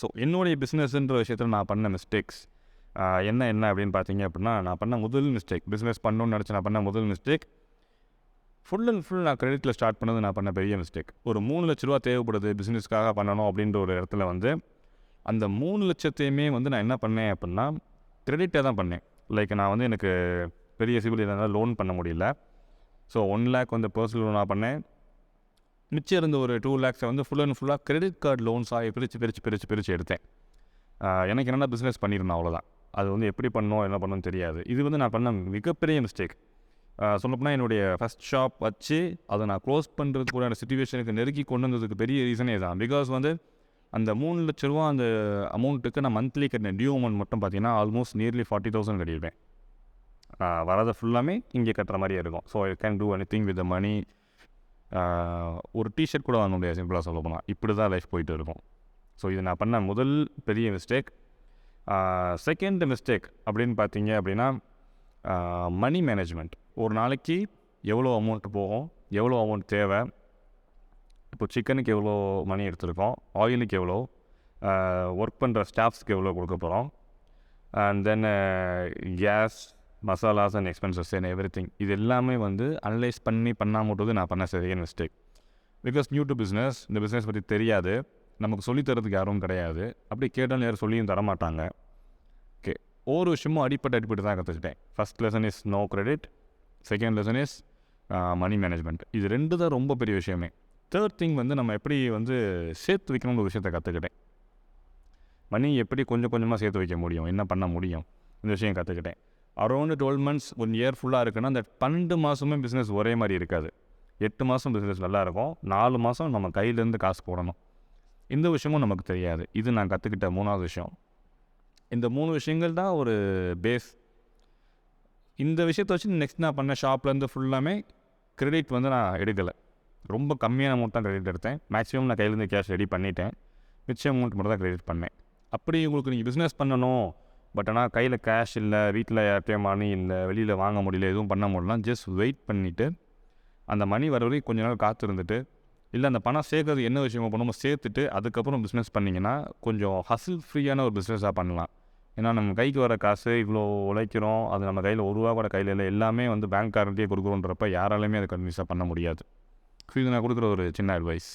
So என்னுடைய பிஸ்னஸ்ன்ற விஷயத்தில் நான் பண்ண மிஸ்டேக்ஸ் என்ன அப்படின்னு பார்த்தீங்க அப்படின்னா, நான் பண்ண முதல் மிஸ்டேக், பிஸ்னஸ் பண்ணணும்னு நினச்சி நான் பண்ண முதல் மிஸ்டேக், ஃபுல் அண்ட் ஃபுல் நான் கிரெடிட்டில் ஸ்டார்ட் பண்ணது நான் பண்ண பெரிய மிஸ்டேக். ஒரு 3 லட்ச ரூபா தேவைப்படுது பிஸ்னஸ்க்காக பண்ணணும் அப்படின்ற ஒரு இடத்துல வந்து அந்த 3 லட்சத்தையுமே வந்து நான் என்ன பண்ணேன் அப்படின்னா கிரெடிட்டே தான் பண்ணேன். லைக் நான் வந்து எனக்கு பெரிய சிபில் இருந்தால் லோன் பண்ண முடியல. ஸோ 1 லேக் வந்து பர்சனல் லோனாக பண்ணேன். மிச்சம் இருந்த ஒரு 2 லேக்ஸை வந்து ஃபுல் அண்ட் ஃபுல்லாக கிரெடிட் கார்டு லோன்ஸாக பிரித்து எடுத்தேன். எனக்கு என்னென்ன பிஸ்னஸ் பண்ணியிருந்தேன் அவ்வளோதான். அது வந்து எப்படி பண்ணணும் என்ன பண்ணணும்னு தெரியாது. இது வந்து நான் பண்ண மிகப்பெரிய மிஸ்டேக். சொல்லப்போனால் என்னுடைய ஃபஸ்ட் ஷாப் வச்சு அதை நான் க்ளோஸ் பண்ணுறதுக்கு கூட சிச்சுவேஷனுக்கு நெருக்கி கொண்டு வந்ததுக்கு பெரிய ரீசனே தான். பிகாஸ் வந்து அந்த 3 லட்ச ரூபா அந்த அமௌண்ட்டுக்கு நான் மந்த்லி கட்டின டியூ அமௌண்ட் மட்டும் பார்த்தீங்கன்னா ஆல்மோஸ்ட் நியர்லி 40,000 கட்டியிருப்பேன். வரதை ஃபுல்லாமே இங்கே கட்டுற மாதிரியே இருக்கும். So I can do anything with the money. ஒரு டிஷர்ட் கூட வாங்க முடியாது சிம்பிளாக சொல்ல போனால். இப்படி தான் லைஃப் போயிட்டு இருக்கும். ஸோ இது நான் பண்ண முதல் பெரிய மிஸ்டேக். செகண்ட் மிஸ்டேக் அப்படின்னு பார்த்தீங்க அப்படின்னா மணி மேனேஜ்மெண்ட். ஒரு நாளைக்கு எவ்வளோ அமௌண்ட்டு போகும், எவ்வளோ அமௌண்ட் தேவை, இப்போ சிக்கனுக்கு எவ்வளோ மணி எடுத்துருக்கோம், ஆயிலுக்கு எவ்வளோ, ஒர்க் பண்ணுற ஸ்டாஃப்ஸ்க்கு எவ்வளோ கொடுக்க போகிறோம், and then gas, masalas and expenses and everything. இது எல்லாமே வந்து அனலைஸ் பண்ணாமட்டது நான் பண்ண second mistake. Because new to business, இந்த பிஸ்னஸ் பற்றி தெரியாது, நமக்கு சொல்லித்தரதுக்கு யாரும் கிடையாது. அப்படி கேட்டாலும் யாரும் சொல்லியும் தரமாட்டாங்க. ஓகே, ஒவ்வொரு விஷயமும் அடிப்பட்டு தான் கற்றுக்கிட்டேன். First lesson is no credit, second lesson is money management. இது 2 தான் ரொம்ப பெரிய விஷயமே. தேர்ட் திங் வந்து நம்ம எப்படி வந்து சேர்த்து வைக்கணும்னு ஒரு விஷயத்தை கற்றுக்கிட்டேன். மணி எப்படி கொஞ்சம் கொஞ்சமாக சேர்த்து வைக்க முடியும், என்ன பண்ண முடியும், இந்த விஷயம் கற்றுக்கிட்டேன். அரௌண்ட் 12 மந்த்ஸ் 1 இயர் ஃபுல்லாக இருக்குன்னா அந்த 12 மாதமே பிஸ்னஸ் ஒரே மாதிரி இருக்காது. 8 மாதம் பிஸ்னஸ் நல்லா இருக்கும், 4 மாதம் நம்ம கையிலேருந்து காசு போடணும். இந்த விஷயமும் நமக்கு தெரியாது. இது நான் கற்றுக்கிட்ட 3வது விஷயம். இந்த 3 விஷயங்கள் தான் ஒரு பேஸ். இந்த விஷயத்தை வச்சு நெக்ஸ்ட் நான் பண்ண ஷாப்லேருந்து ஃபுல்லாமே கிரெடிட் வந்து நான் எடுக்கலை. ரொம்ப கம்மியான அமௌண்ட் தான் கிரெடிட் எடுத்தேன். மேக்ஸிமம் நான் கையிலேருந்து கேஷ் ரெடி பண்ணிட்டேன். மிச்சம் அமௌண்ட் மட்டும் தான் கிரெடிட் பண்ணேன். அப்படி உங்களுக்கு நீங்கள் பிஸ்னஸ் பண்ணணும், பட் ஆனால் கையில் கேஷ் இல்லை, வீட்டில் யார்ட்டையும் மணி இல்லை, வெளியில் வாங்க முடியல, எதுவும் பண்ண முடியலாம், ஜஸ்ட் வெயிட் பண்ணிவிட்டு அந்த மணி வர வரைக்கும் கொஞ்ச நாள் காத்திருந்துட்டு, இல்லை அந்த பணம் சேர்க்கறது என்ன விஷயமோ பண்ணுமோ சேர்த்துட்டு அதுக்கப்புறம் பிஸ்னஸ் பண்ணிங்கன்னா கொஞ்சம் ஹசில் ஃப்ரீயான ஒரு பிஸ்னஸாக பண்ணலாம். ஏன்னா நம்ம கைக்கு வர காசு இவ்வளோ உழைக்கிறோம், அது நம்ம கையில் ஒரு ரூபா கூட கையில் இல்லை, எல்லாமே வந்து பேங்க் காரண்டியே கொடுக்குறோன்றப்ப யாராலையுமே அதை கன்வின்ஸாக பண்ண முடியாது. ஸோ இது நான் கொடுக்குற ஒரு சின்ன அட்வைஸ்.